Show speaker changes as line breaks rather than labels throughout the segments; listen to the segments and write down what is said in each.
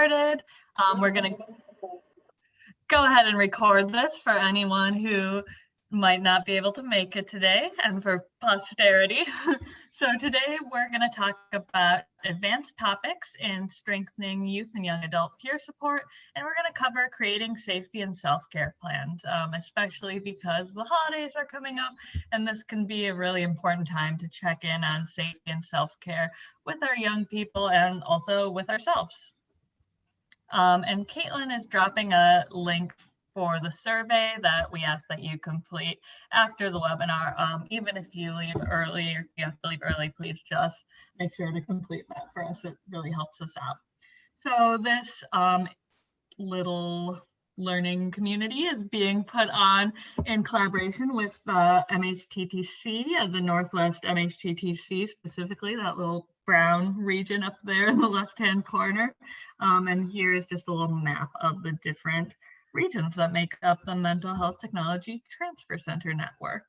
Started. We're going to go ahead and record this for anyone who might not be able to make it today and for posterity. So today we're going to talk about advanced topics in strengthening youth and young adult peer support, and we're going to cover creating safety and self-care plans, especially because the holidays are coming up, and this can be a really important time to check in on safety and self-care with our young people and also with ourselves. And Caitlin is dropping a link for the survey that we ask that you complete after the webinar. Even if you leave early or if you have to leave early, please just make sure to complete that for us. It really helps us out. So this little learning community is being put on in collaboration with the MHTTC, the Northwest MHTTC, specifically that little brown region up there in the left-hand corner. And here is just a little map of the different regions that make up the Mental Health Technology Transfer Center network.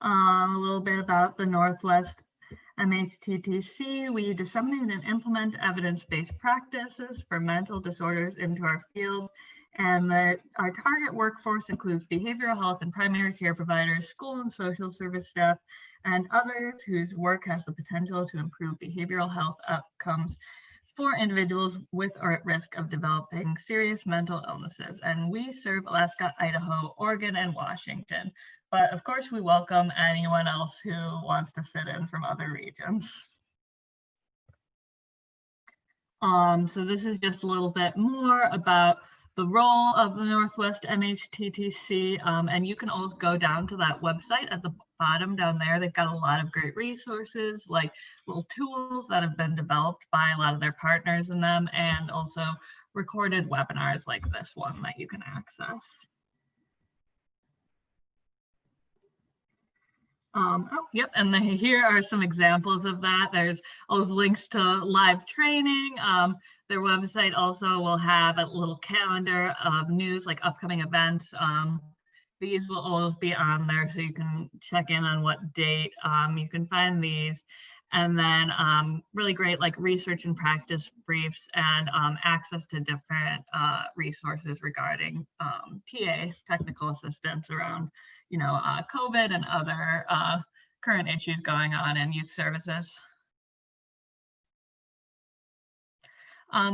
A little bit about the Northwest MHTTC. We disseminate and implement evidence-based practices for mental disorders into our field, and our target workforce includes behavioral health and primary care providers, school and social service staff, and others whose work has the potential to improve behavioral health outcomes for individuals with or at risk of developing serious mental illnesses. And we serve Alaska, Idaho, Oregon, and Washington. But of course, we welcome anyone else who wants to sit in from other regions. So this is just a little bit more about the role of the Northwest MHTTC, and you can always go down to that website at the bottom down there. They've got a lot of great resources, like little tools that have been developed by a lot of their partners in them, and also recorded webinars like this one that you can access. Yep, and here are some examples of that. There's always links to live training. Their website also will have a little calendar of news, like upcoming events. These will always be on there, so you can check in on what date you can find these. And then really great like research and practice briefs and access to different resources regarding TA, technical assistance around COVID and other current issues going on in youth services.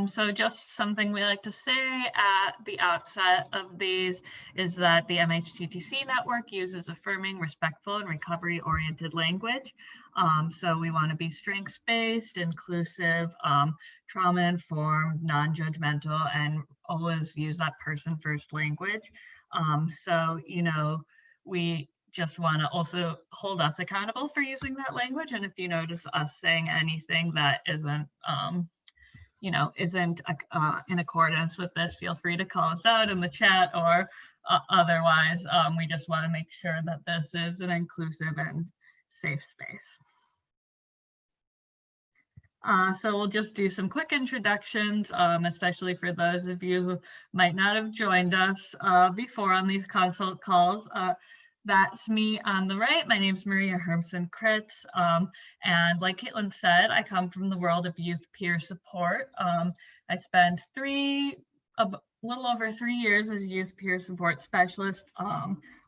So just something we like to say at the outset of these is that the MHTTC network uses affirming, respectful, and recovery-oriented language. So we want to be strengths-based, inclusive, trauma-informed, non-judgmental, and always use that person-first language. So, we just want to also hold us accountable for using that language. And if you notice us saying anything that isn't, isn't in accordance with this, feel free to call us out in the chat or otherwise. We just want to make sure that this is an inclusive and safe space. So we'll just do some quick introductions, especially for those of you who might not have joined us before on these consult calls. That's me on the right. My name is Maria Hermsen-Kritz. And like Caitlin said, I come from the world of youth peer support. I spent a little over 3 years as a youth peer support specialist,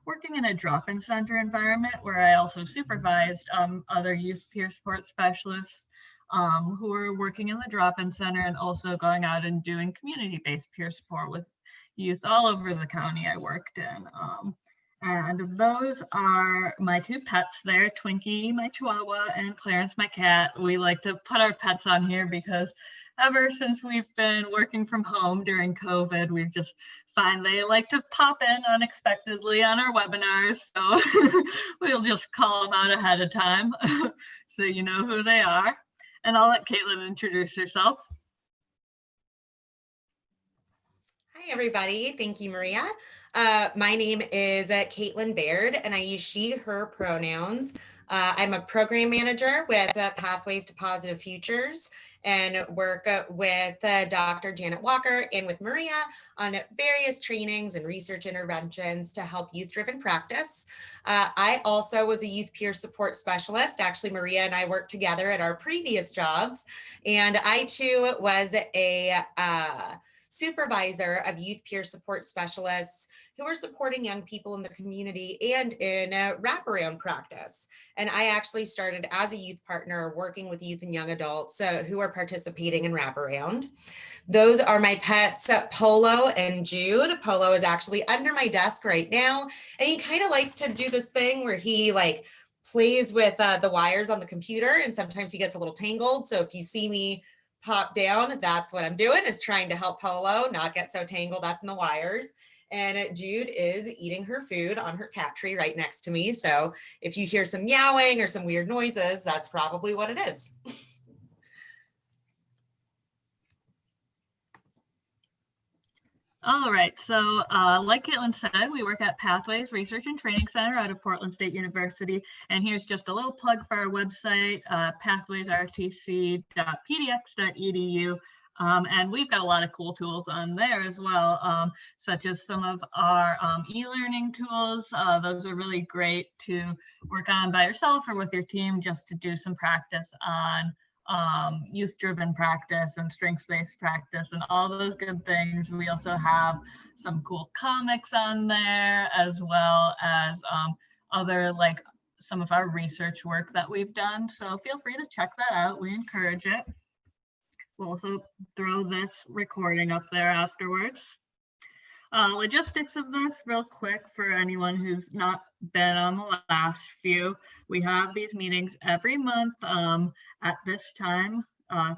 working in a drop-in center environment where I also supervised other youth peer support specialists who were working in the drop-in center and also going out and doing community-based peer support with youth all over the county I worked in. And those are my two pets there, Twinkie, my Chihuahua, and Clarence, my cat. We like to put our pets on here because ever since we've been working from home during COVID, we've just find they like to pop in unexpectedly on our webinars. So we'll just call them out ahead of time so you know who they are. And I'll let Caitlin introduce herself.
Hi, everybody. Thank you, Maria. My name is Caitlin Baird, and I use she, her pronouns. I'm a program manager with Pathways to Positive Futures, and work with Dr. Janet Walker and with Maria on various trainings and research interventions to help youth-driven practice. I also was a youth peer support specialist. Actually, Maria and I worked together at our previous jobs, and I too was a supervisor of youth peer support specialists who are supporting young people in the community and in wraparound practice. And I actually started as a youth partner working with youth and young adults who are participating in wraparound. Those are my pets, Polo and Jude. Polo is actually under my desk right now. And he kind of likes to do this thing where he like plays with the wires on the computer, and sometimes he gets a little tangled. So if you see me pop down, that's what I'm doing, is trying to help Polo not get so tangled up in the wires. And Jude is eating her food on her cat tree right next to me. So if you hear some meowing or some weird noises, that's probably what it is.
All right, so like Caitlin said, we work at Pathways Research and Training Center out of Portland State University. And here's just a little plug for our website, pathwaysrtc.pdx.edu. And we've got a lot of cool tools on there as well, such as some of our e-learning tools. Those are really great to work on by yourself or with your team, just to do some practice on youth-driven practice and strengths-based practice and all those good things. We also have some cool comics on there, as well as other, like, some of our research work that we've done. So feel free to check that out. We encourage it. We'll also throw this recording up there afterwards. Logistics of this real quick for anyone who's not been on the last few. We have these meetings every month at this time,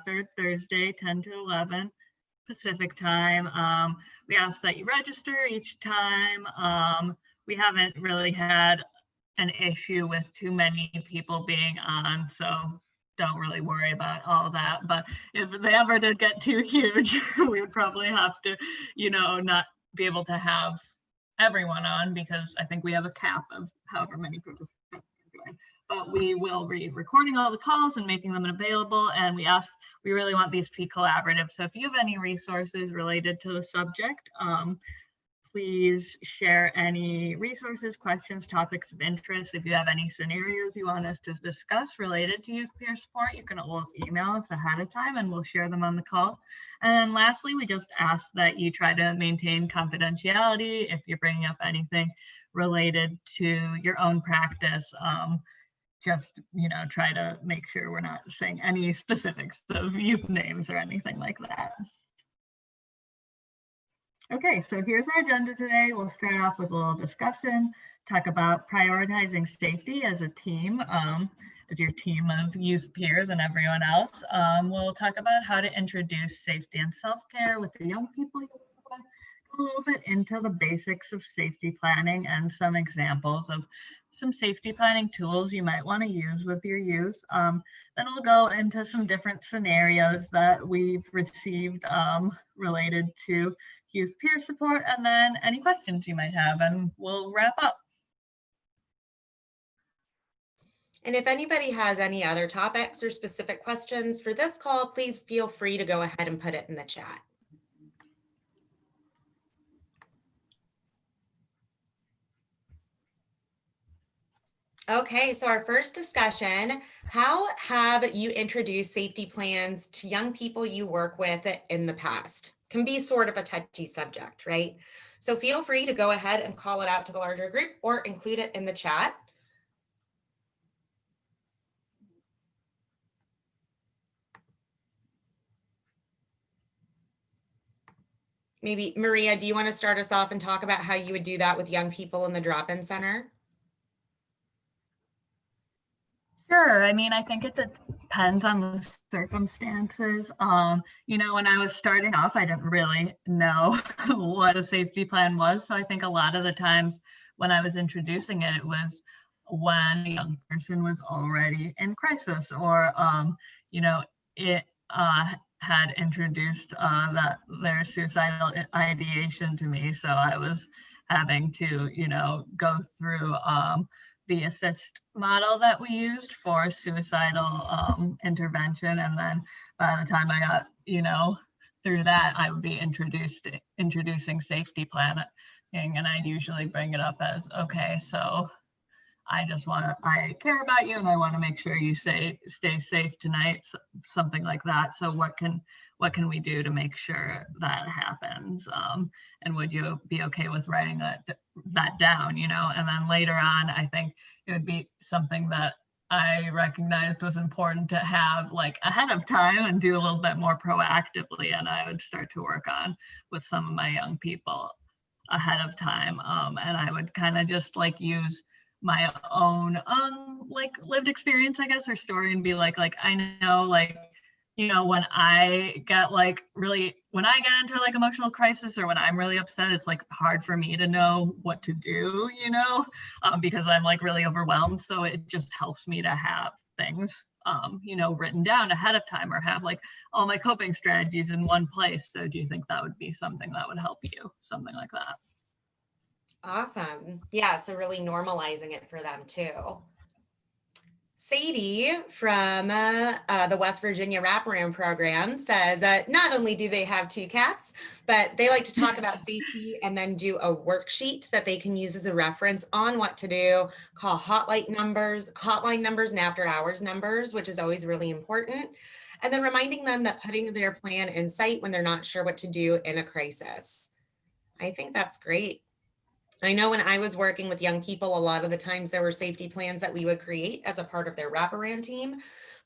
third Thursday, 10 to 11 Pacific time. We ask that you register each time. We haven't really had an issue with too many people being on, so don't really worry about all that. But if they ever did get too huge, we would probably have to, not be able to have everyone on, because I think we have a cap of however many participants can join. But we will be recording all the calls and making them available, and we really want these to be collaborative. So if you have any resources related to the subject, please share any resources, questions, topics of interest. If you have any scenarios you want us to discuss related to youth peer support, you can always email us ahead of time and we'll share them on the call. And then lastly, we just ask that you try to maintain confidentiality if you're bringing up anything related to your own practice. Just, try to make sure we're not saying any specifics of youth names or anything like that. Okay, so here's our agenda today. We'll start off with a little discussion, talk about prioritizing safety as a team, as your team of youth peers and everyone else. We'll talk about how to introduce safety and self-care with the young people you work with, a little bit into the basics of safety planning and some examples of some safety planning tools you might want to use with your youth. Then we'll go into some different scenarios that we've received related to youth peer support, and then any questions you might have, and we'll wrap up.
And if anybody has any other topics or specific questions for this call, please feel free to go ahead and put it in the chat. Okay, so our first discussion, how have you introduced safety plans to young people you work with in the past? Can be sort of a touchy subject, right? So feel free to go ahead and call it out to the larger group or include it in the chat. Maybe Maria, do you want to start us off and talk about how you would do that with young people in the drop-in center?
Sure. I mean, I think it depends on the circumstances. When I was starting off, I didn't really know what a safety plan was. So I think a lot of the times when I was introducing it, it was when a young person was already in crisis, or, it had introduced their suicidal ideation to me. So I was having to, go through the assist model that we used for suicidal intervention. And then by the time I got, through that, I would be introducing safety planning, and I'd usually bring it up as, okay, so I care about you and I want to make sure you stay safe tonight, something like that. So what can we do to make sure that happens? And would you be okay with writing that down, And then later on, I think it would be something that I recognized was important to have like ahead of time and do a little bit more proactively. And I would start to work on with some of my young people ahead of time. And I would kind of just like use my own like lived experience, I guess, or story, and be like I know, like, when I get into like emotional crisis, or when I'm really upset, it's like hard for me to know what to do, because I'm like really overwhelmed. So it just helps me to have things written down ahead of time, or have like all my coping strategies in one place. So do you think that would be something that would help you, something like that?
Awesome. Yeah, so really normalizing it for them too. Sadie from the West Virginia Wraparound Program says not only do they have 2 cats, but they like to talk about safety and then do a worksheet that they can use as a reference on what to do, call hotline numbers and after hours numbers, which is always really important. And then reminding them that putting their plan in sight when they're not sure what to do in a crisis. I think that's great. I know when I was working with young people, a lot of the times there were safety plans that we would create as a part of their wraparound team,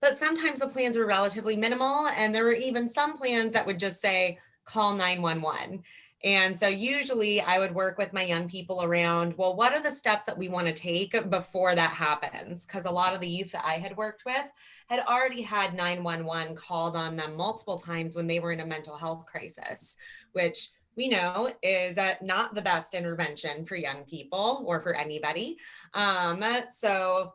but sometimes the plans were relatively minimal, and there were even some plans that would just say, call 911. And so usually I would work with my young people around, well, what are the steps that we want to take before that happens? Because a lot of the youth that I had worked with had already had 911 called on them multiple times when they were in a mental health crisis, which we know is not the best intervention for young people or for anybody. So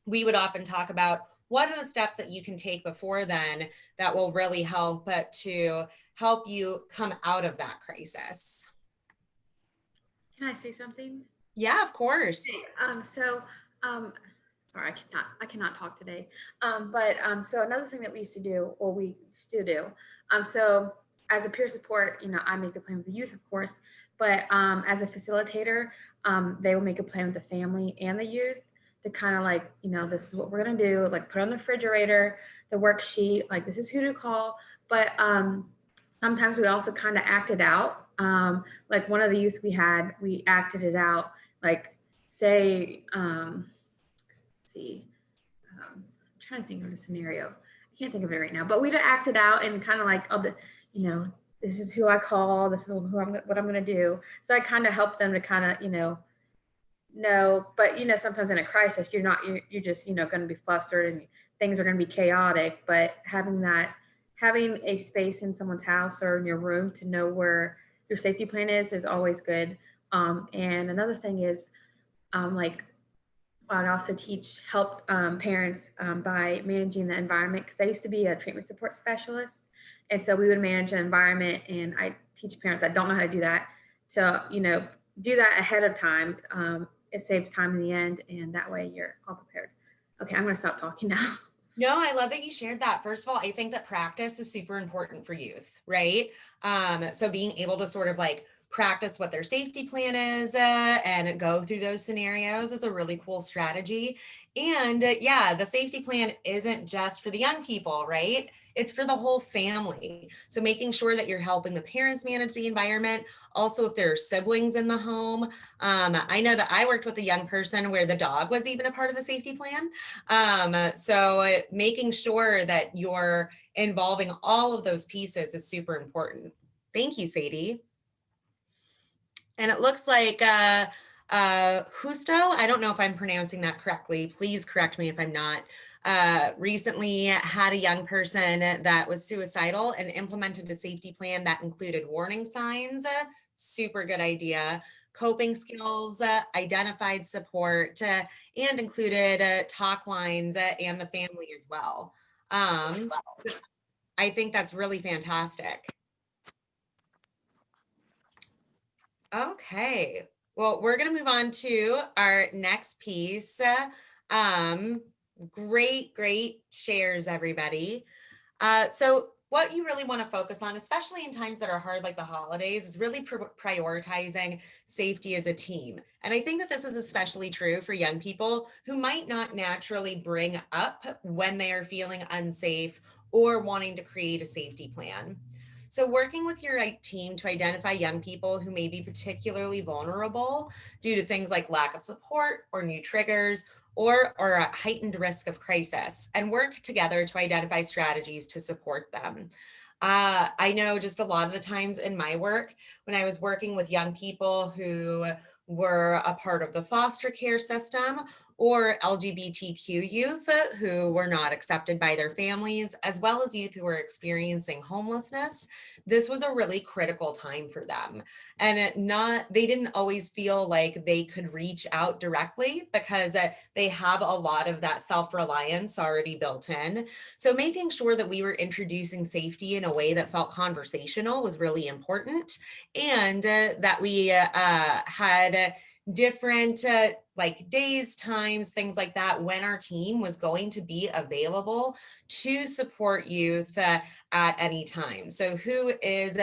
we would often talk about what are the steps that you can take before then that will really help to help you come out of that crisis.
Can I say something?
Yeah, of course.
Sorry, I cannot talk today. So another thing that we used to do, or we still do, so as a peer support, I make the plan with the youth, of course, but as a facilitator, they will make a plan with the family and the youth to kind of like, this is what we're going to do, like put on the refrigerator, the worksheet, like this is who to call. But sometimes we also kind of act it out. Like one of the youth we acted it out, like say, I'm trying to think of a scenario. I can't think of it right now, but we'd act it out and kind of like, this is who I call, this is what I'm going to do. So I kind of help them to kind of, know, but sometimes in a crisis, you're just, going to be flustered and things are going to be chaotic, but having a space in someone's house or in your room to know where your safety plan is always good. And another thing is, like, I'd also help parents by managing the environment, because I used to be a treatment support specialist. And so we would manage the environment, and I teach parents that don't know how to do that to, do that ahead of time. It saves time in the end, and that way you're all prepared. Okay, I'm going to stop talking now.
No, I love that you shared that. First of all, I think that practice is super important for youth, right? So being able to sort of like practice what their safety plan is and go through those scenarios is a really cool strategy. And yeah, the safety plan isn't just for the young people, right? It's for the whole family. So making sure that you're helping the parents manage the environment. Also, if there are siblings in the home. I know that I worked with a young person where the dog was even a part of the safety plan. So making sure that you're involving all of those pieces is super important. Thank you, Sadie. And it looks like Justo, I don't know if I'm pronouncing that correctly. Please correct me if I'm not. Recently had a young person that was suicidal and implemented a safety plan that included warning signs. Super good idea. Coping skills, identified support, and included talk lines and the family as well. I think that's really fantastic. Okay, Well, we're going to move on to our next piece. Great shares, everybody. So what you really want to focus on, especially in times that are hard like the holidays, is really prioritizing safety as a team. And I think that this is especially true for young people who might not naturally bring up when they are feeling unsafe or wanting to create a safety plan. So working with your team to identify young people who may be particularly vulnerable due to things like lack of support or new triggers or a heightened risk of crisis, and work together to identify strategies to support them. I know just a lot of the times in my work, when I was working with young people who were a part of the foster care system or LGBTQ youth who were not accepted by their families, as well as youth who were experiencing homelessness, this was a really critical time for them. And they didn't always feel like they could reach out directly because they have a lot of that self-reliance already built in. So making sure that we were introducing safety in a way that felt conversational was really important, and that we had different like days, times, things like that, when our team was going to be available to support youth at any time. So who is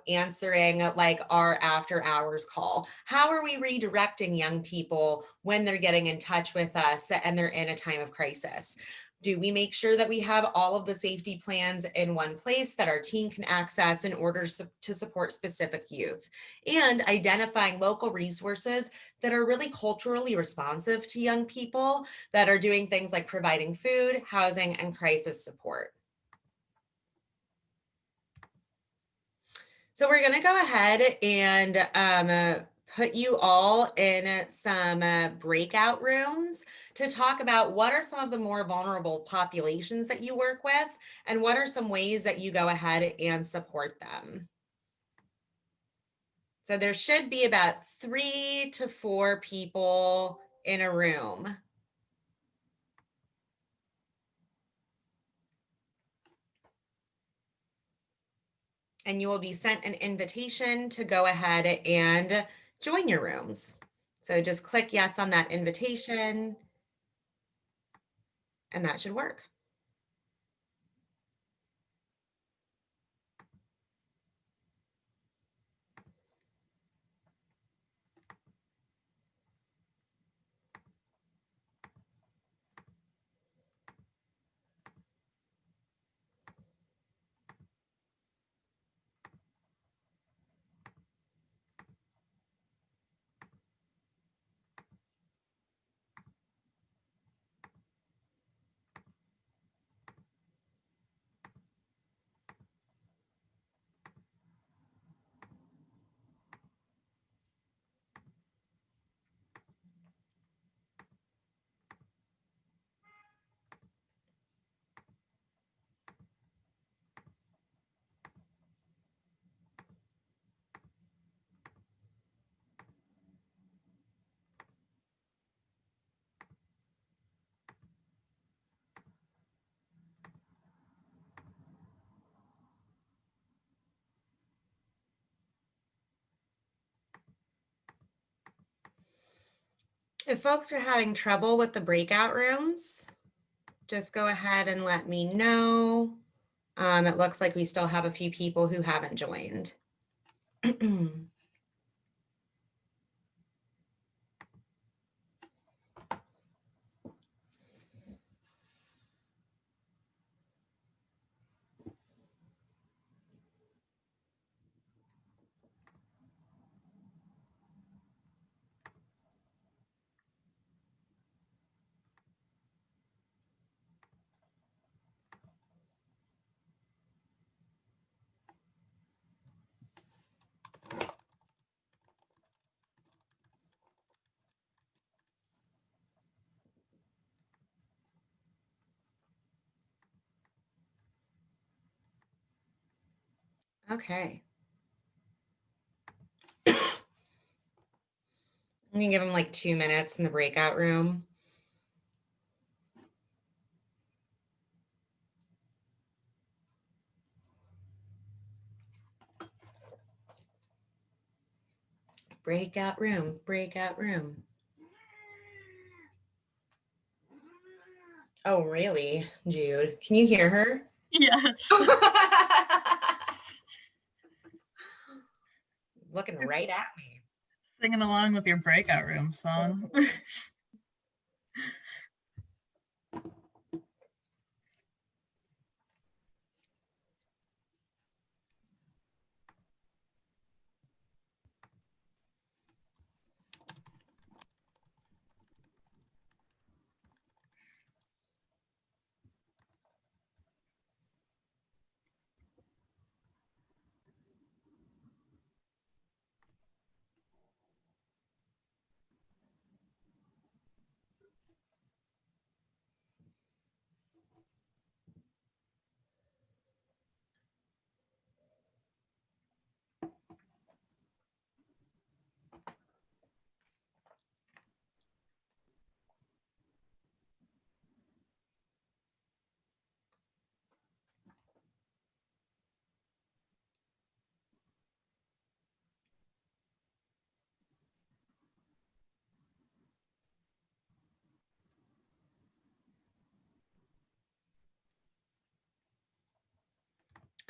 answering like our after hours call? How are we redirecting young people when they're getting in touch with us and they're in a time of crisis? Do we make sure that we have all of the safety plans in one place that our team can access in order to support specific youth? And identifying local resources that are really culturally responsive to young people, that are doing things like providing food, housing, and crisis support. So we're going to go ahead and put you all in some breakout rooms to talk about what are some of the more vulnerable populations that you work with, and what are some ways that you go ahead and support them. So there should be about 3 to 4 people in a room. And you will be sent an invitation to go ahead and join your rooms. So just click yes on that invitation, and that should work. If folks are having trouble with the breakout rooms, just go ahead and let me know. It looks like we still have a few people who haven't joined. Okay. I'm gonna give them like 2 minutes in the breakout room. Breakout room, breakout room. Oh, really, Jude? Can you hear her?
Yes.
Looking right at me.
Singing along with your breakout room song.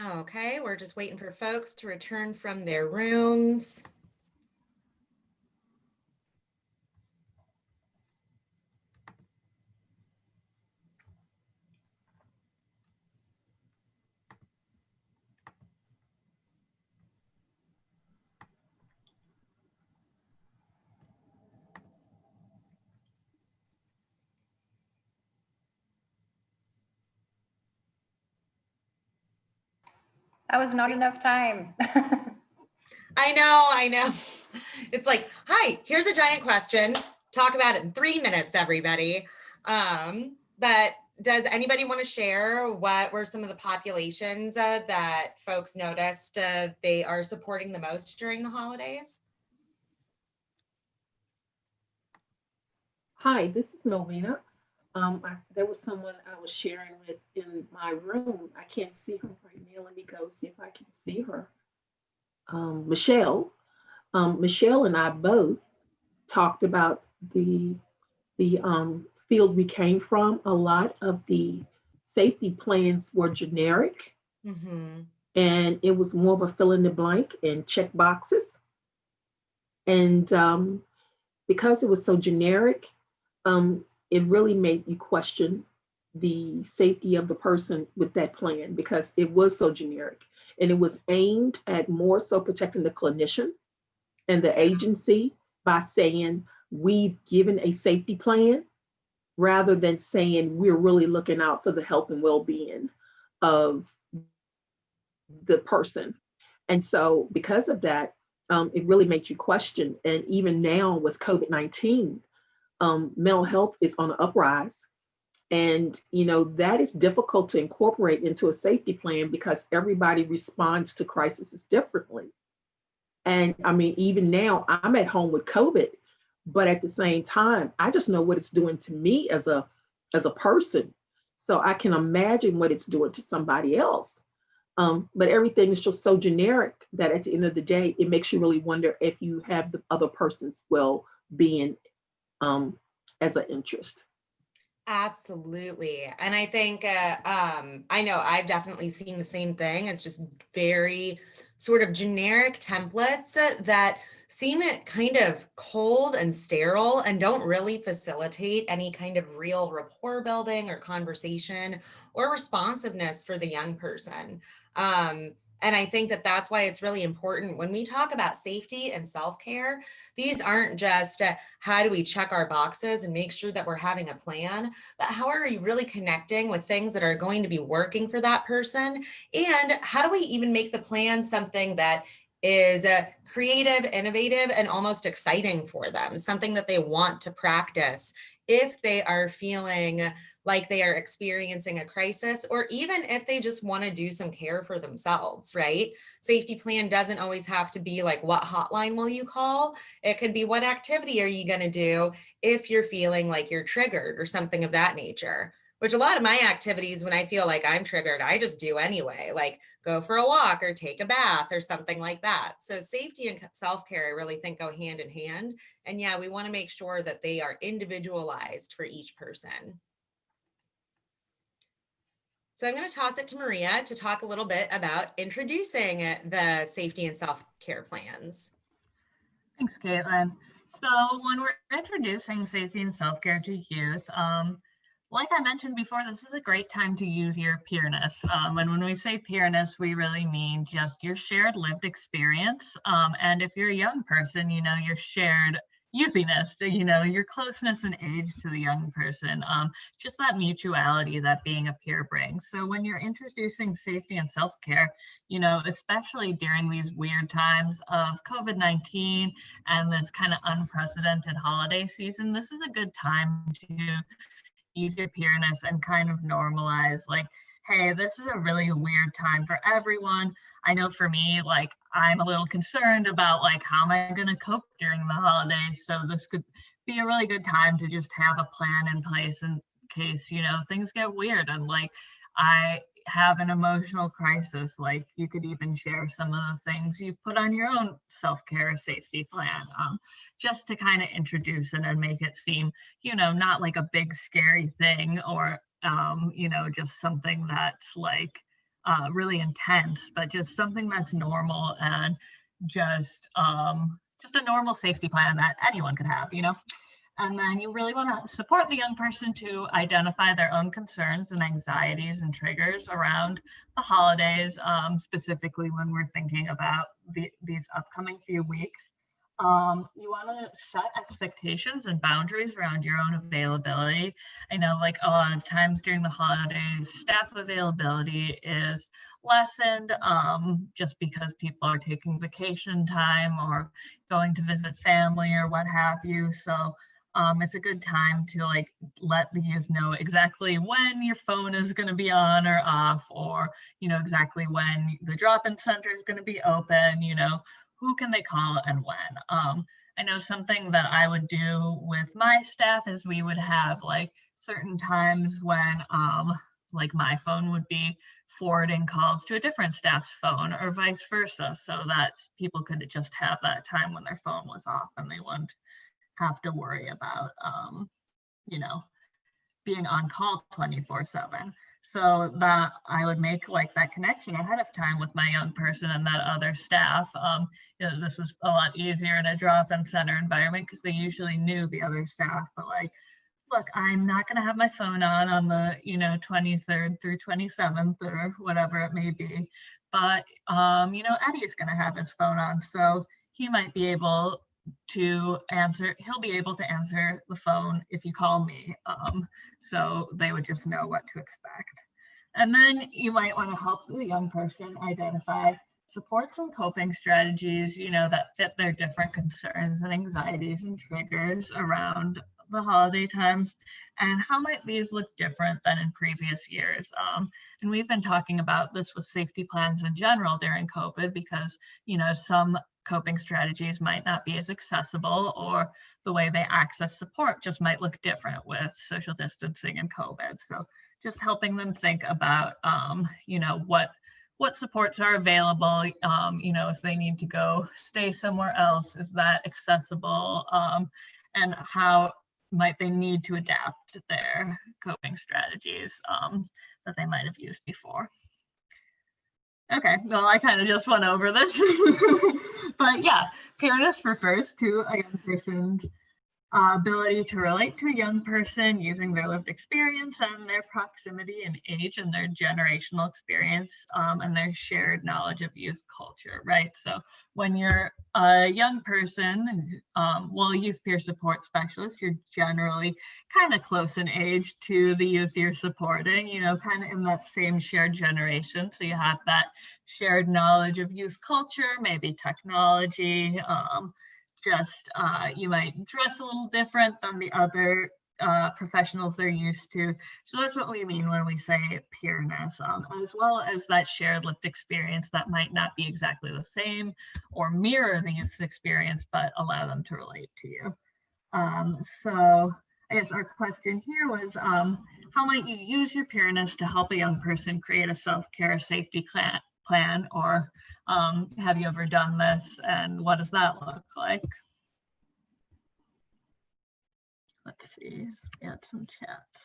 Okay, we're just waiting for folks to return from their rooms.
That was not enough time.
I know. It's like, hi, here's a giant question. Talk about it in 3 minutes, everybody. But does anybody want to share what were some of the populations that folks noticed they are supporting the most during the holidays?
Hi, this is Novena. There was someone I was sharing with in my room. I can't see her right now. Let me go see if I can see her. Michelle. Michelle and I both talked about the field we came from. A lot of the safety plans were generic,
Mm-hmm.
and it was more of a fill in the blank and check boxes. And because it was so generic, it really made you question the safety of the person with that plan because it was so generic and it was aimed at more so protecting the clinician and the agency by saying we've given a safety plan rather than saying we're really looking out for the health and well-being of the person. And so because of that, it really makes you question. And even now with COVID-19, mental health is on an uprise. And, that is difficult to incorporate into a safety plan because everybody responds to crises differently. And I mean, even now I'm at home with COVID, but at the same time, I just know what it's doing to me as a person. So I can imagine what it's doing to somebody else. But everything is just so generic that at the end of the day, it makes you really wonder if you have the other person's well-being as an interest.
Absolutely. And I think, I know I've definitely seen the same thing. It's just very sort of generic templates that seem kind of cold and sterile and don't really facilitate any kind of real rapport building or conversation or responsiveness for the young person. And I think that that's why it's really important when we talk about safety and self-care. These aren't just how do we check our boxes and make sure that we're having a plan, but how are we really connecting with things that are going to be working for that person? And how do we even make the plan something that is creative, innovative, and almost exciting for them, something that they want to practice if they are feeling like they are experiencing a crisis, or even if they just want to do some care for themselves, right? Safety plan doesn't always have to be like, what hotline will you call? It could be, what activity are you going to do if you're feeling like you're triggered or something of that nature. which a lot of my activities, when I feel like I'm triggered, I just do anyway, like go for a walk or take a bath or something like that. So safety and self-care, I really think go hand in hand. And yeah, we want to make sure that they are individualized for each person. So I'm going to toss it to Maria to talk a little bit about introducing the safety and self-care plans.
Thanks, Caitlin. So when we're introducing safety and self-care to youth, like I mentioned before, this is a great time to use your peerness. And when we say peerness, we really mean just your shared lived experience. And if you're a young person, your shared youthiness, your closeness in age to the young person, just that mutuality that being a peer brings. So when you're introducing safety and self-care, especially during these weird times of COVID-19 and this kind of unprecedented holiday season, this is a good time to use your peerness and kind of normalize, like, hey, this is a really weird time for everyone. I know for me, like, I'm a little concerned about, like, how am I going to cope during the holidays? So this could be a really good time to just have a plan in place in case, things get weird and, like, I have an emotional crisis. Like, you could even share some of the things you've put on your own self-care safety plan, just to kind of introduce it and make it seem, not like a big scary thing or, just something that's like really intense, but just something that's normal and just a normal safety plan that anyone could have, And then you really want to support the young person to identify their own concerns and anxieties and triggers around the holidays, specifically when we're thinking about these upcoming few weeks. You want to set expectations and boundaries around your own availability. I know, like, a lot of times during the holidays, staff availability is lessened, just because people are taking vacation time or going to visit family or what have you. So it's a good time to, like, let the youth know exactly when your phone is going to be on or off, or, exactly when the drop-in center is going to be open, who can they call and when. I know something that I would do with my staff is we would have, like, certain times when like my phone would be forwarding calls to a different staff's phone or vice versa, so that people could just have that time when their phone was off and they wouldn't have to worry about being on call 24/7. So that I would make, like, that connection ahead of time with my young person and that other staff. This was a lot easier in a drop-in center environment because they usually knew the other staff, but, like, look, I'm not going to have my phone on the 23rd through 27th or whatever it may be, but Eddie's going to have his phone on, so he might be able to answer, he'll be able to answer the phone if you call me. So they would just know what to expect. And then you might want to help the young person identify supports and coping strategies, that fit their different concerns and anxieties and triggers around the holiday times, and how might these look different than in previous years. And we've been talking about this with safety plans in general during COVID because, some coping strategies might not be as accessible, or the way they access support just might look different with social distancing and COVID. So just helping them think about, what supports are available, if they need to go stay somewhere else, is that accessible, and how might they need to adapt their coping strategies that they might have used before. Okay, well, I kind of just went over this, but yeah, peerness refers to a young person's ability to relate to a young person using their lived experience and their proximity and age and their generational experience, and their shared knowledge of youth culture, right? So when you're a young person, youth peer support specialist, you're generally kind of close in age to the youth you're supporting, kind of in that same shared generation. So you have that shared knowledge of youth culture, maybe technology, you might dress a little different than the other professionals they're used to. So that's what we mean when we say peerness, as well as that shared lived experience that might not be exactly the same or mirror the youth's experience, but allow them to relate to you. So I guess our question here was, how might you use your peerness to help a young person create a self-care safety plan, or have you ever done this, and what does that look like? Let's see, add some chats.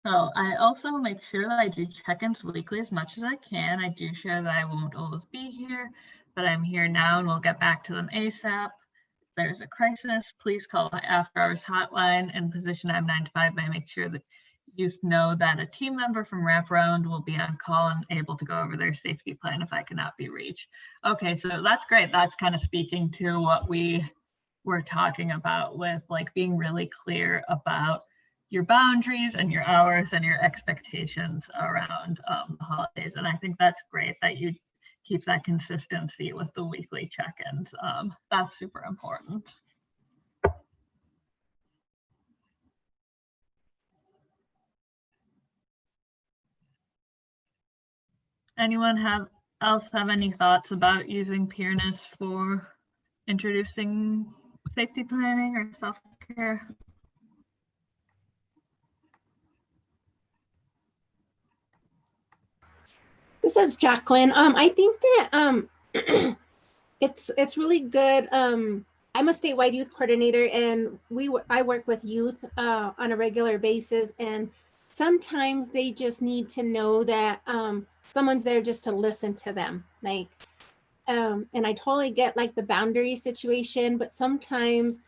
So I also make sure that I do check-ins weekly as much as I can. I do share that I won't always be here, but I'm here now and we'll get back to them ASAP. If there's a crisis, please call the after hours hotline and position M95. I make sure that youth know that a team member from Wraparound will be on call and able to go over their safety plan if I cannot be reached. Okay, so that's great. That's kind of speaking to what we were talking about with like being really clear about your boundaries and your hours and your expectations around the holidays. And I think that's great that you keep that consistency with the weekly check-ins. That's super important. Anyone else have any thoughts about using peerness for introducing safety planning or self-care?
This is Jacqueline. I think that it's really good. I'm a statewide youth coordinator, and I work with youth on a regular basis, and sometimes they just need to know that someone's there just to listen to them. Like, and I totally get like the boundary situation, but sometimes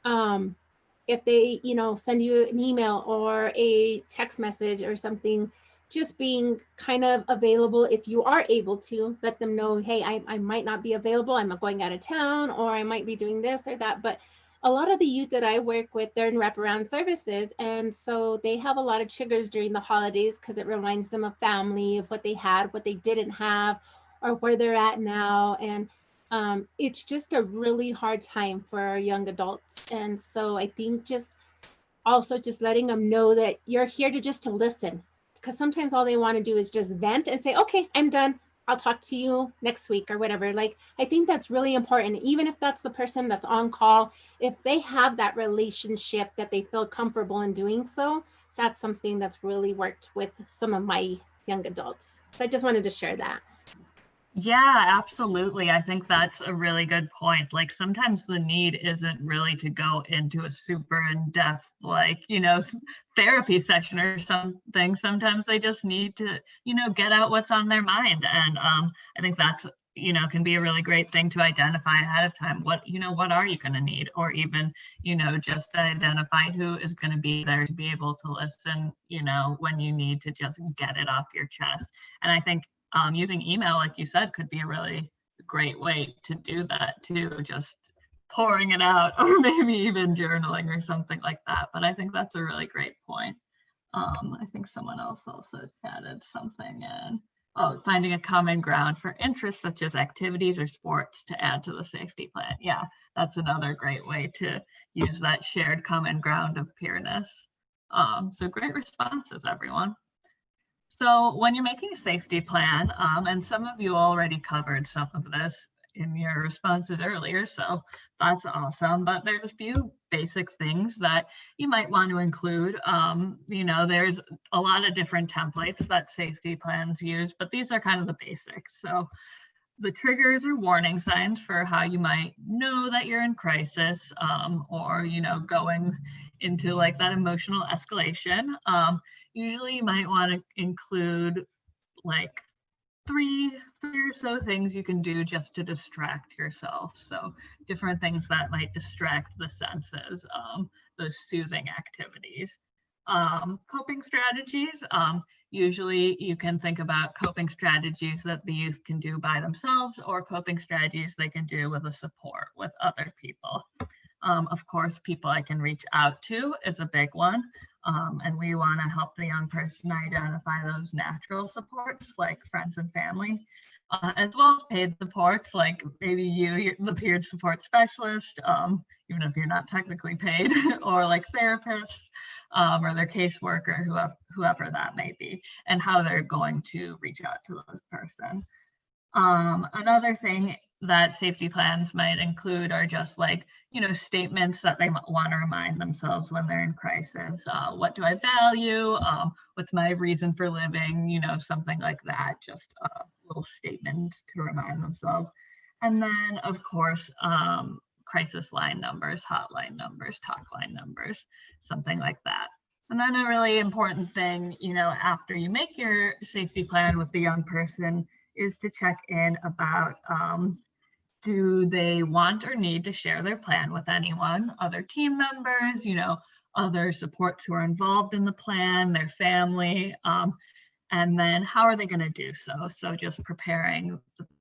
if they, send you an email or a text message or something, just being kind of available if you are able to let them know, hey, I might not be available, I'm going out of town, or I might be doing this or that. But a lot of the youth that I work with, they're in wraparound services. And so they have a lot of triggers during the holidays because it reminds them of family, of what they had, what they didn't have, or where they're at now. And it's just a really hard time for our young adults. And so I think just letting them know that you're here to listen, because sometimes all they want to do is just vent and say, okay, I'm done. I'll talk to you next week or whatever. Like, I think that's really important. Even if that's the person that's on call, if they have that relationship that they feel comfortable in doing so, that's something that's really worked with some of my young adults. So I just wanted to share that.
Yeah, absolutely. I think that's a really good point. Like sometimes the need isn't really to go into a super in-depth, therapy session or something. Sometimes they just need to, get out what's on their mind. And I think that's, can be a really great thing to identify ahead of time. What are you going to need? Or even, just identify who is going to be there to be able to listen, when you need to just get it off your chest. And I think using email, like you said, could be a really great way to do that too, just pouring it out, or maybe even journaling or something like that. But I think that's a really great point. I think someone else also added something in. Oh, finding a common ground for interests such as activities or sports to add to the safety plan. Yeah, that's another great way to use that shared common ground of peerness. So great responses, everyone. So when you're making a safety plan, and some of you already covered some of this in your responses earlier, so that's awesome. But there's a few basic things that you might want to include. There's a lot of different templates that safety plans use, but these are kind of the basics. So the triggers or warning signs for how you might know that you're in crisis, or going into like that emotional escalation. Usually you might want to include like three or so things you can do just to distract yourself. So different things that might distract the senses, those soothing activities. Coping strategies. Usually you can think about coping strategies that the youth can do by themselves, or coping strategies they can do with a support with other people. Of course, people I can reach out to is a big one. And we want to help the young person identify those natural supports like friends and family, as well as paid supports like maybe you're the peer support specialist, even if you're not technically paid, or like therapists, or their caseworker, whoever that may be, and how they're going to reach out to those person. Another thing that safety plans might include are just like, statements that they want to remind themselves when they're in crisis. What do I value? What's my reason for living? Something like that, just a little statement to remind themselves. And then, of course, crisis line numbers, hotline numbers, talk line numbers, something like that. And then a really important thing, after you make your safety plan with the young person is to check in about, do they want or need to share their plan with anyone, other team members, other supports who are involved in the plan, their family, and then how are they going to do so? So just preparing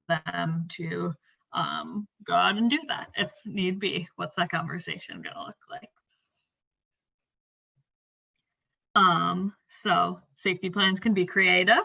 them to go out and do that if need be. What's that conversation going to look like? So safety plans can be creative.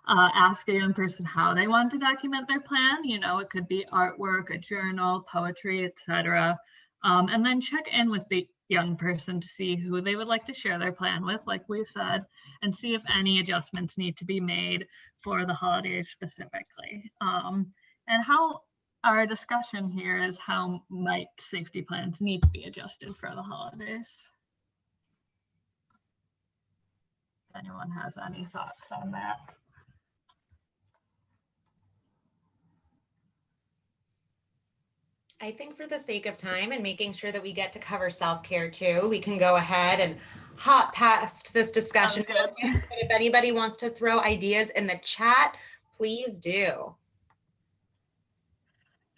Ask a young person how they want to document their plan. It could be artwork, a journal, poetry, etc. And then check in with the young person to see who they would like to share their plan with, like we said, and see if any adjustments need to be made for the holidays specifically. And how our discussion here is how might safety plans need to be adjusted for the holidays? If anyone has any thoughts on that?
I think for the sake of time and making sure that we get to cover self-care too, we can go ahead and hop past this discussion. But if anybody wants to throw ideas in the chat, please do.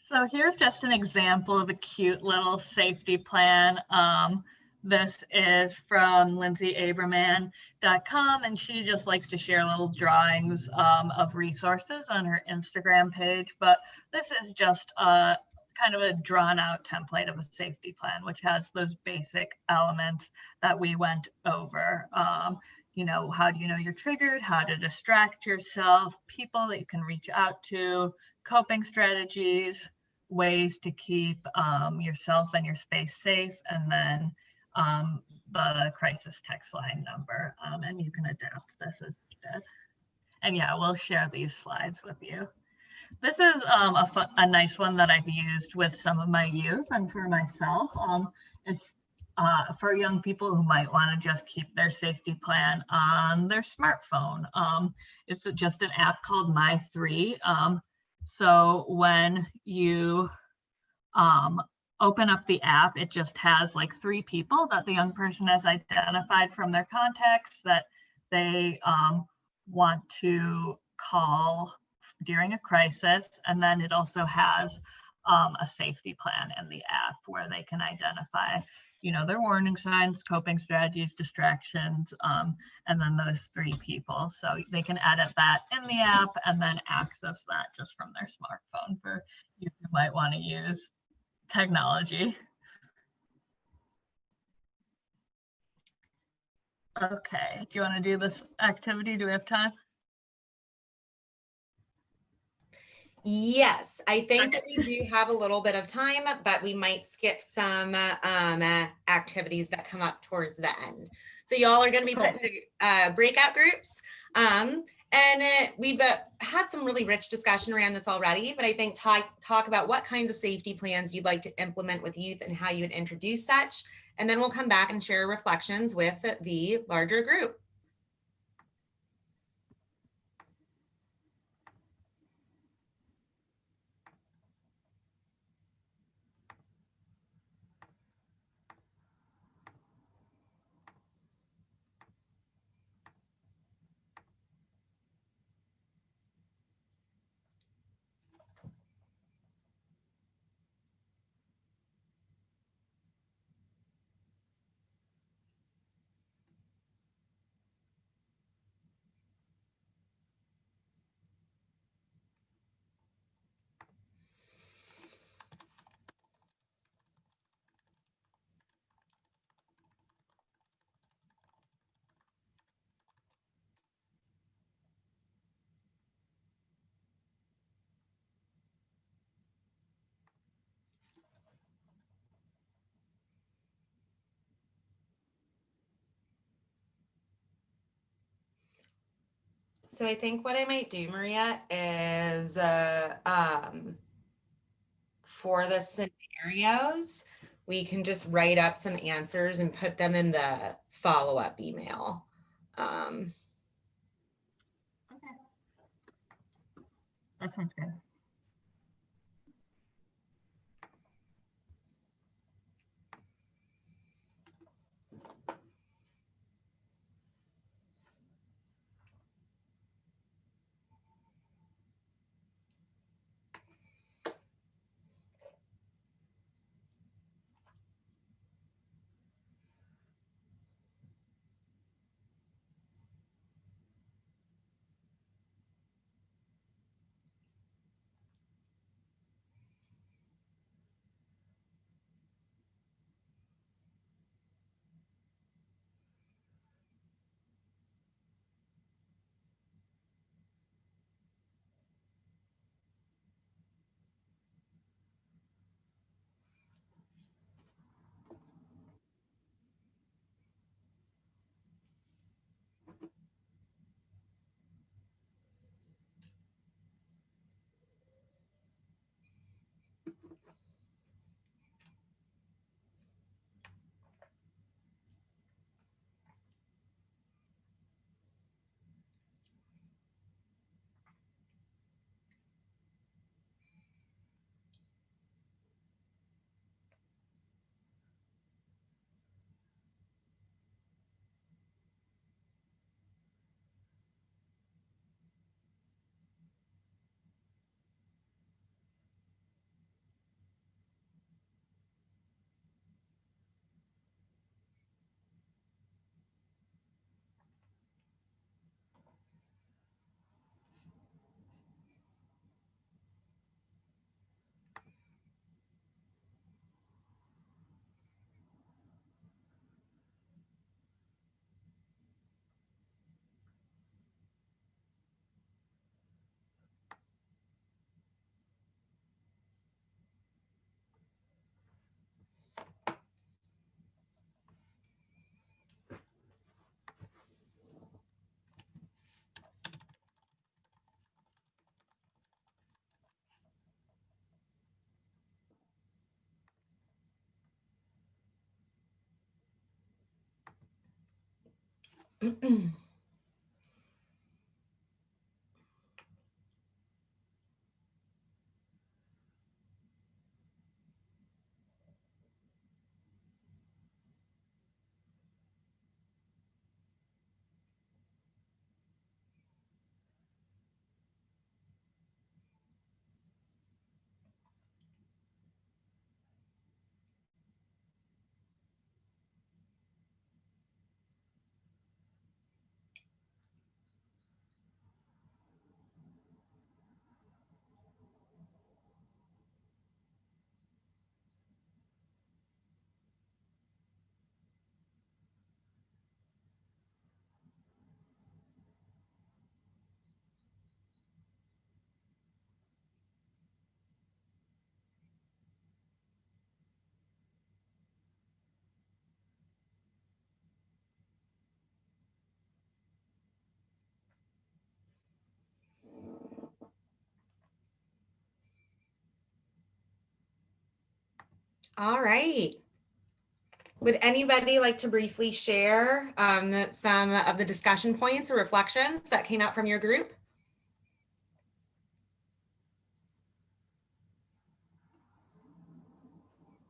So here's just an example of a cute little safety plan. This is from lindsay.abraman.com, and she just likes to share little drawings of resources on her Instagram page. But this is just a kind of a drawn out template of a safety plan, which has those basic elements that we went over. How do you know you're triggered, how to distract yourself, people that you can reach out to, coping strategies, ways to keep yourself and your space safe, and then the crisis text line number. And you can adapt this as needed. And yeah, we'll share these slides with you. This is a nice one that I've used with some of my youth and for myself. It's for young people who might want to just keep their safety plan on their smartphone. It's just an app called My3. So when you open up the app, it just has like 3 people that the young person has identified from their contacts that they want to call during a crisis. And then it also has a safety plan in the app where they can identify, their warning signs, coping strategies, distractions, and then those 3 people. So they can edit that in the app and then access that just from their smartphone for you who might want to use technology. Okay, do you want to do this activity? Do we have time?
Yes, I think that we do have a little bit of time, but we might skip some activities that come up towards the end. So y'all are going to be put into breakout groups. And we've had some really rich discussion around this already, but I think talk about what kinds of safety plans you'd like to implement with youth and how you would introduce such. And then we'll come back and share reflections with the larger group. So I think what I might do, Maria, is for the scenarios, we can just write up some answers and put them in the follow-up email.
That sounds good.
All right. Would anybody like to briefly share some of the discussion points or reflections that came out from your group?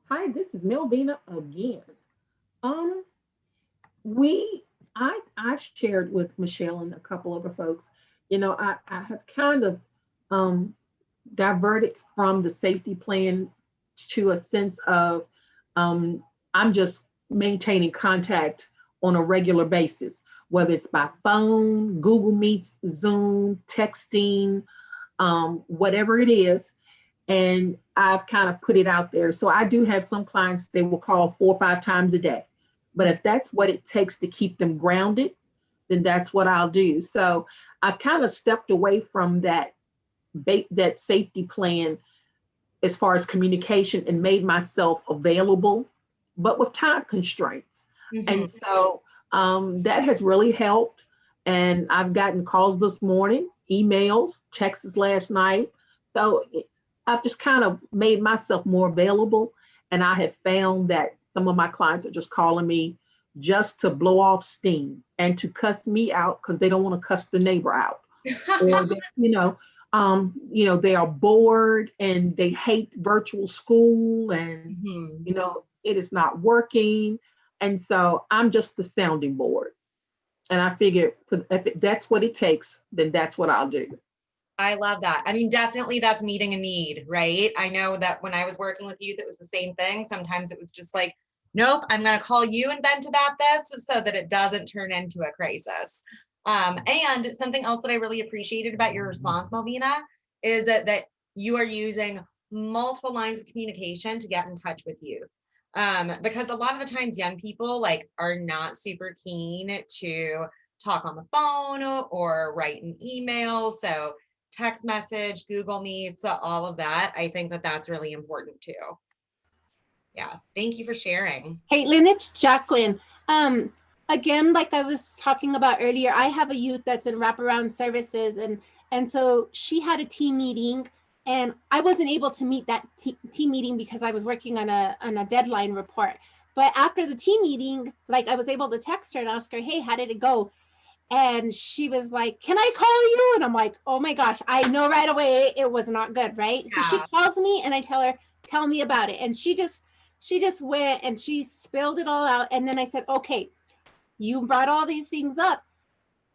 Hi, this is Melvina again. Um, I shared with Michelle and a couple other folks, I have kind of um diverted from the safety plan to a sense of um I'm just maintaining contact on a regular basis, whether it's by phone, Google Meets, Zoom, texting, whatever it is. And I've kind of put it out there. So I do have some clients they will call 4 or 5 times a day. But if that's what it takes to keep them grounded, then that's what I'll do. So I've kind of stepped away from that safety plan as far as communication and made myself available, but with time constraints. And so that has really helped. And I've gotten calls this morning, emails, texts last night. So I've just kind of made myself more available. And I have found that some of my clients are just calling me just to blow off steam and to cuss me out because they don't want to cuss the neighbor out. Or they, they are bored and they hate virtual school and
Mhm.
it is not working. And so I'm just the sounding board. And I figure if that's what it takes, then that's what I'll do.
I love that. I mean, definitely that's meeting a need, right? I know that when I was working with youth, it was the same thing. Sometimes it was just like, nope, I'm going to call you and vent about this so that it doesn't turn into a crisis. And something else that I really appreciated about your response, Malvina, is that you are using multiple lines of communication to get in touch with youth. Because a lot of the times young people like are not super keen to talk on the phone or write an email. So text message, Google Meets, all of that. I think that that's really important too. Yeah. Thank you for sharing.
Caitlin, it's Jacqueline. Again, like I was talking about earlier, I have a youth that's in wraparound services, and so she had a team meeting, and I wasn't able to meet that team meeting because I was working on a deadline report. But after the team meeting, like I was able to text her and ask her, hey, how did it go? And she was like, can I call you? And I'm like, oh my gosh, I know right away it was not good, right?
Yeah.
So she calls me and I tell her, tell me about it. And she just went and she spilled it all out. And then I said, okay, you brought all these things up.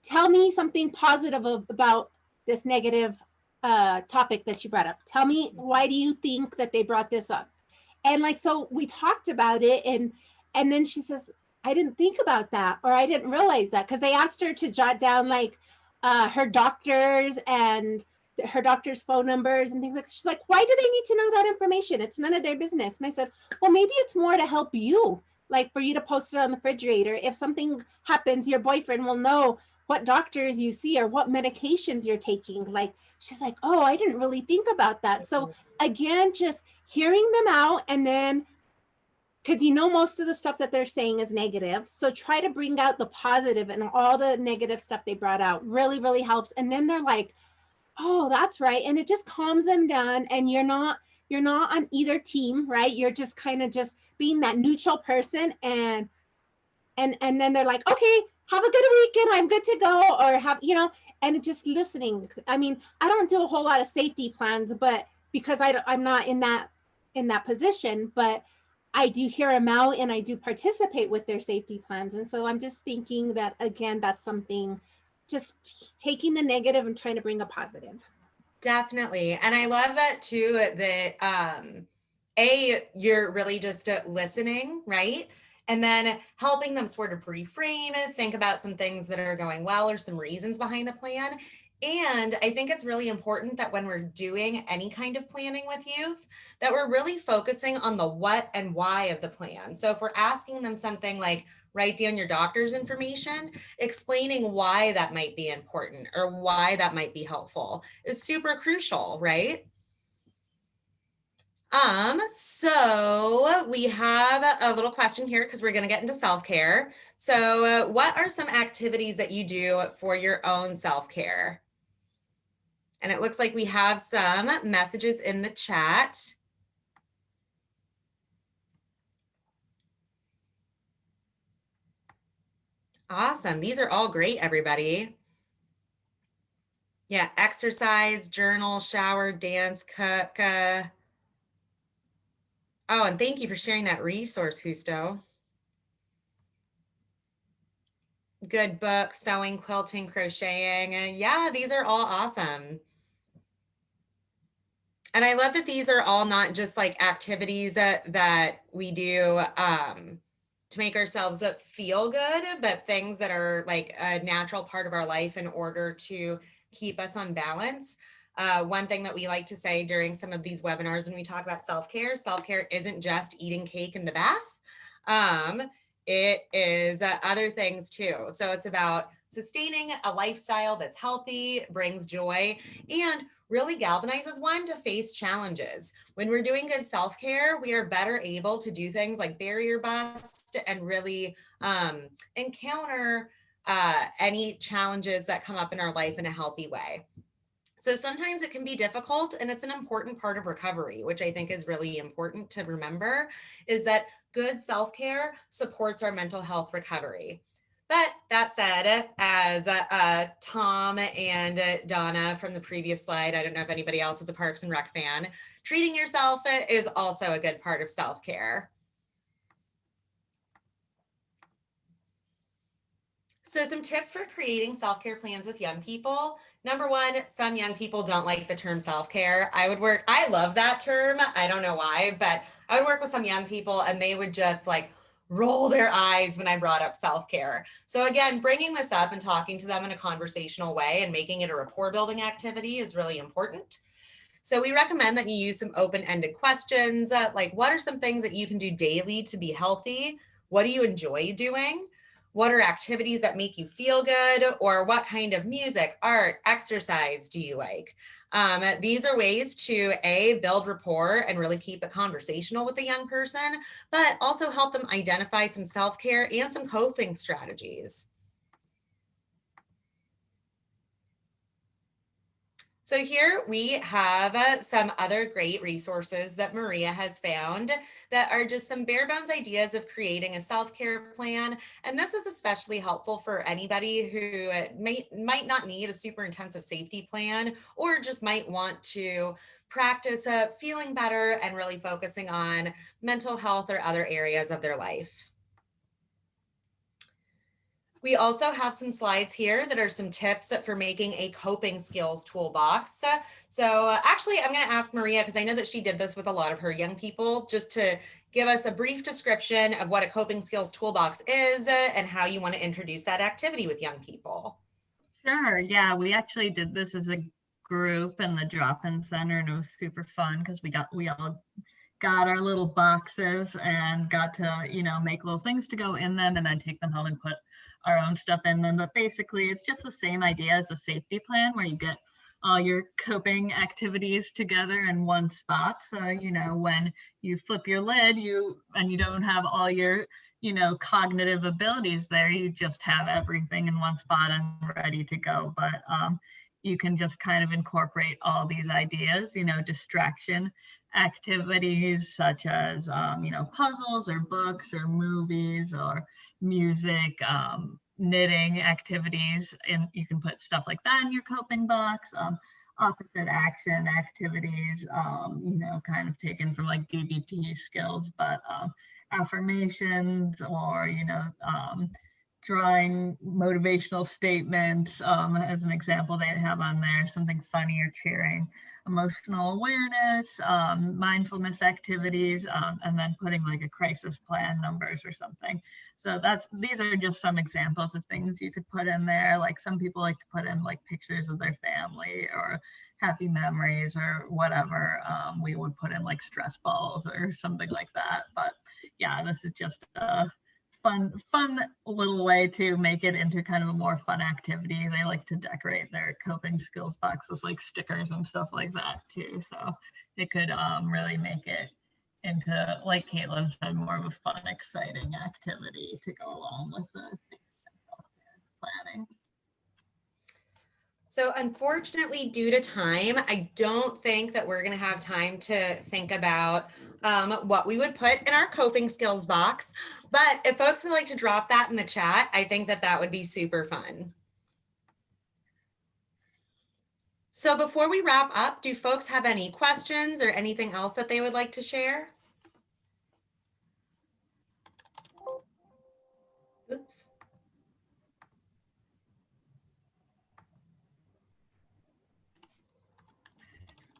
Tell me something positive about this negative topic that you brought up. Tell me, why do you think that they brought this up? And like, so we talked about it, and then she says, I didn't think about that, or I didn't realize that, because they asked her to jot down like her doctors and her doctor's phone numbers and things like that. She's like, why do they need to know that information? It's none of their business. And I said, well, maybe it's more to help you, like for you to post it on the refrigerator. If something happens, your boyfriend will know what doctors you see or what medications you're taking. Like, she's like, oh, I didn't really think about that. So again, just hearing them out, and then because most of the stuff that they're saying is negative, so try to bring out the positive, and all the negative stuff they brought out really, really helps. And then they're like, oh, that's right. And it just calms them down, and you're not on either team, right? You're just kind of just being that neutral person, and then they're like, okay, have a good weekend, I'm good to go, or and just listening. I mean, I don't do a whole lot of safety plans, but because I'm not in that position, but I do hear them out and I do participate with their safety plans. And so I'm just thinking that, again, that's something, just taking the negative and trying to bring a positive.
Definitely. And I love that too, that you're really just listening, right? And then helping them sort of reframe it, think about some things that are going well or some reasons behind the plan. And I think it's really important that when we're doing any kind of planning with youth, that we're really focusing on the what and why of the plan. So if we're asking them something like, write down your doctor's information, explaining why that might be important or why that might be helpful is super crucial, right? So we have a little question here because we're going to get into self-care. So what are some activities that you do for your own self-care? And it looks like we have some messages in the chat. Awesome. These are all great, everybody. Yeah, exercise, journal, shower, dance, cook. Oh, and thank you for sharing that resource, Justo. Good book, sewing, quilting, crocheting. Yeah, these are all awesome. And I love that these are all not just like activities that we do to make ourselves feel good, but things that are like a natural part of our life in order to keep us on balance. One thing that we like to say during some of these webinars when we talk about self-care isn't just eating cake in the bath. It is other things too. So it's about sustaining a lifestyle that's healthy, brings joy, and really galvanizes one to face challenges. When we're doing good self-care, we are better able to do things like barrier bust and really encounter any challenges that come up in our life in a healthy way. So sometimes it can be difficult, and it's an important part of recovery, which I think is really important to remember, is that good self-care supports our mental health recovery. But that said, as Tom and Donna from the previous slide, I don't know if anybody else is a Parks and Rec fan, treating yourself is also a good part of self-care. So some tips for creating self-care plans with young people. Number one, some young people don't like the term self-care. I love that term. I don't know why, but I would work with some young people and they would just like roll their eyes when I brought up self-care. So again, bringing this up and talking to them in a conversational way and making it a rapport building activity is really important. So we recommend that you use some open-ended questions, like what are some things that you can do daily to be healthy? What do you enjoy doing? What are activities that make you feel good? Or what kind of music, art, exercise do you like? These are ways to build rapport and really keep it conversational with the young person, but also help them identify some self-care and some coping strategies. So here we have some other great resources that Maria has found that are just some bare bones ideas of creating a self-care plan. And this is especially helpful for anybody who might not need a super intensive safety plan, or just might want to practice feeling better and really focusing on mental health or other areas of their life. We also have some slides here that are some tips for making a coping skills toolbox. So actually, I'm going to ask Maria, because I know that she did this with a lot of her young people, just to give us a brief description of what a coping skills toolbox is and how you want to introduce that activity with young people.
Sure. Yeah, we actually did this as a group in the drop-in center, and it was super fun because we all got our little boxes and got to, make little things to go in them and then take them home and put our own stuff in them. But basically, it's just the same idea as a safety plan where you get all your coping activities together in one spot. So, when you flip your lid, you don't have all your, cognitive abilities there, you just have everything in one spot and ready to go. But you can just kind of incorporate all these ideas, distraction activities such as, puzzles or books or movies or music, knitting activities, and you can put stuff like that in your coping box. Opposite action activities, kind of taken from like DBT skills, but affirmations or, drawing motivational statements as an example they have on there, something funny or cheering, emotional awareness, mindfulness activities, and then putting like a crisis plan numbers or something. So these are just some examples of things you could put in there. Like some people like to put in like pictures of their family or happy memories or whatever. We would put in like stress balls or something like that. But yeah, this is just a fun little way to make it into kind of a more fun activity. They like to decorate their coping skills box with like stickers and stuff like that too. So it could really make it into, like Caitlin said, more of a fun, exciting activity to go along with the planning.
So unfortunately, due to time, I don't think that we're going to have time to think about what we would put in our coping skills box. But if folks would like to drop that in the chat, I think that would be super fun. So before we wrap up, do folks have any questions or anything else that they would like to share? Oops.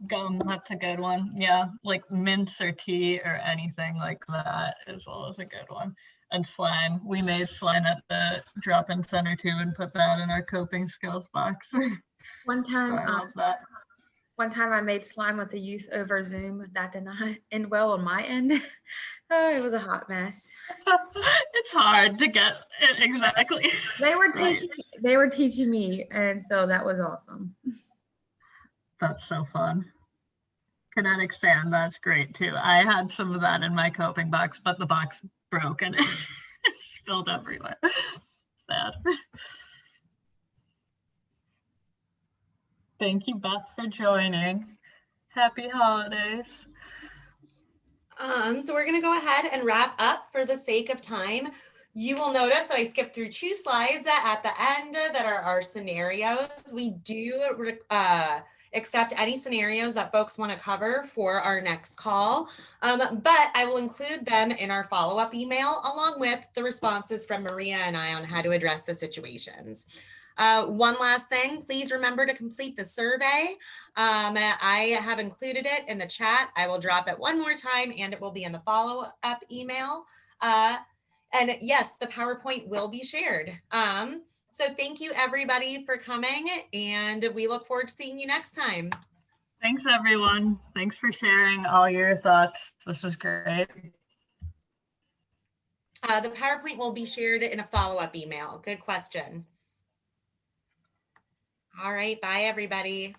Gum, that's a good one. Yeah, like mints or tea or anything like that is always a good one. And slime. We made slime at the drop-in center too and put that in our coping skills box.
One time,
So I love that.
One time I made slime with the youth over Zoom. That did not end well on my end. Oh, it was a hot mess.
It's hard to get it exactly.
They were teaching me, and so that was awesome.
That's so fun. Kinetic sand, that's great too. I had some of that in my coping box, but the box broke and it spilled everywhere. Sad. Thank you, Beth, for joining. Happy holidays.
So we're going to go ahead and wrap up for the sake of time. You will notice that I skipped through 2 slides at the end that are our scenarios. We do accept any scenarios that folks want to cover for our next call, but I will include them in our follow-up email along with the responses from Maria and I on how to address the situations. One last thing, please remember to complete the survey. I have included it in the chat. I will drop it one more time and it will be in the follow-up email. And yes, the PowerPoint will be shared. So thank you everybody for coming and we look forward to seeing you next time.
Thanks, everyone. Thanks for sharing all your thoughts. This was great.
The PowerPoint will be shared in a follow-up email. Good question. All right, bye everybody.